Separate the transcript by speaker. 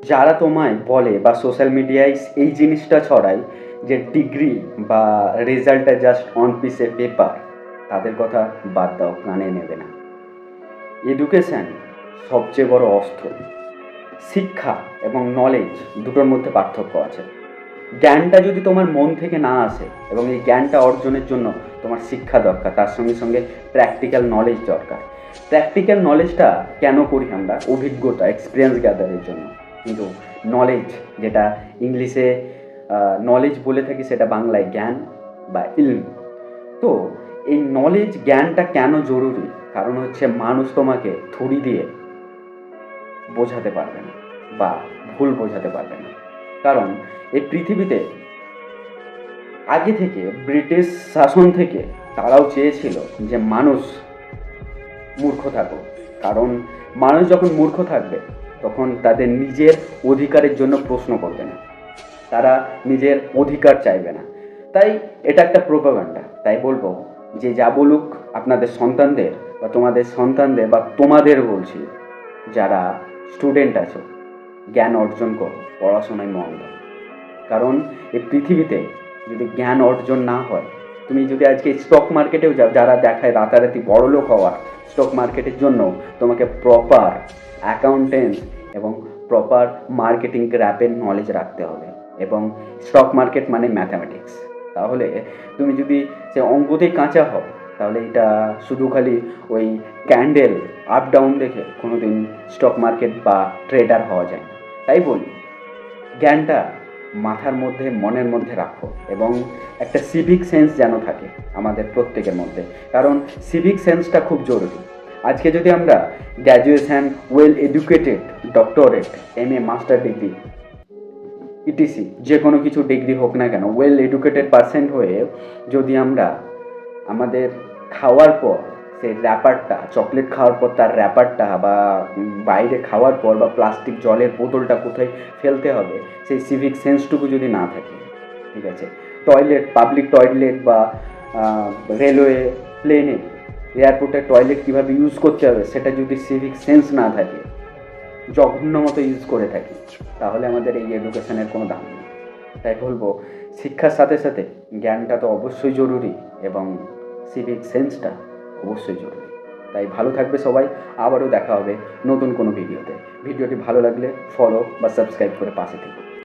Speaker 1: যারা তোমায় বলে বা সোশ্যাল মিডিয়ায় এই জিনিসটা ছড়ায় যে ডিগ্রি বা রেজাল্টটা জাস্ট অন পিসের পেপার, তাদের কথা বাদ দাও, কানে নেবে না। এডুকেশান সবচেয়ে বড় অস্ত্র। শিক্ষা এবং নলেজ দুটোর মধ্যে পার্থক্য আছে। জ্ঞানটা যদি তোমার মন থেকে না আসে এবং এই জ্ঞানটা অর্জনের জন্য তোমার শিক্ষা দরকার, তার সঙ্গে সঙ্গে প্র্যাকটিক্যাল নলেজ দরকার। প্র্যাকটিক্যাল নলেজটা কেন করি আমরা? অভিজ্ঞতা, এক্সপিরিয়েন্স গ্যাদারের জন্য। কিন্তু নলেজ, যেটা ইংলিশে নলেজ বলে থাকি, সেটা বাংলায় জ্ঞান বা ইলম। তো এই নলেজ, জ্ঞানটা কেন জরুরি? কারণ হচ্ছে মানুষ তোমাকে থুড়ি দিয়ে বোঝাতে পারবে না বা ভুল বোঝাতে পারবে না। কারণ এই পৃথিবীতে আগে থেকে, ব্রিটিশ শাসন থেকে, তারাও চেয়েছিল যে মানুষ মূর্খ থাকুক। কারণ মানুষ যখন মূর্খ থাকবে তখন তাদের নিজের অধিকারের জন্য প্রশ্ন করবে না, তারা নিজের অধিকার চাইবে না। তাই এটা একটা প্রোপাগান্ডা। তাই বলবো যে যা বলুক আপনাদের সন্তানদের বা তোমাদের সন্তানদের বা তোমাদের বলছি, যারা স্টুডেন্ট আছো, জ্ঞান অর্জন করো, পড়াশোনায় মন দাও। কারণ এই পৃথিবীতে যদি জ্ঞান অর্জন না হয়, তুমি যদি আজকে স্টক মার্কেটেও যাও, যারা দেখায় রাতারাতি বড়লোক হওয়া, স্টক মার্কেটের জন্য তোমাকে প্রপার অ্যাকাউন্টেন্ট এবং প্রপার মার্কেটিং গ্র্যাপের নলেজ রাখতে হবে। এবং স্টক মার্কেট মানে ম্যাথামেটিক্স। তাহলে তুমি যদি সে অঙ্কতেই কাঁচা হও, তাহলে এটা শুধু খালি ওই ক্যান্ডেল আপ ডাউন দেখে কোনো দিন স্টক মার্কেট বা ট্রেডার হওয়া যায় না। তাই বলি, জ্ঞানটা মাথার মধ্যে, মনের মধ্যে রাখো এবং একটা সিভিক সেন্স যেন থাকে আমাদের প্রত্যেকের মধ্যে। কারণ সিভিক সেন্সটা খুব জরুরি। আজকে যদি আমরা graduation, well educated, doctorate, MA, master degree, etc যে কোনো কিছু ডিগ্রি হোক না কেন, ওয়েল এডুকেটেড পার্সেন্ট হয়ে যদি আমরা আমাদের খাওয়ার পর সেই র্যাপারটা, চকলেট খাওয়ার পর তার র্যাপারটা, বা বাইরে খাওয়ার পর বা প্লাস্টিক জলের বোতলটা কোথায় ফেলতে হবে, সেই সিভিক সেন্সটুকু যদি না থাকে, ঠিক আছে, টয়লেট, পাবলিক টয়লেট বা রেলওয়ে, প্লেনে, এয়ারপোর্টে টয়লেট কীভাবে ইউজ করতে হবে সেটা যদি সিভিক সেন্স না থাকে, জঘন্য মতো ইউজ করে থাকি, তাহলে আমাদের এই এডুকেশনের কোনো দাম নেই। তাই বলবো, শিক্ষার সাথে সাথে জ্ঞানটা তো অবশ্যই জরুরি এবং সিভিক সেন্সটা অবশ্যই জরুরি। তাই ভালো থাকবে সবাই। আবারও দেখা হবে নতুন কোনো ভিডিওতে। ভিডিওটি ভালো লাগলে ফলো বা সাবস্ক্রাইব করে পাশে থেকো।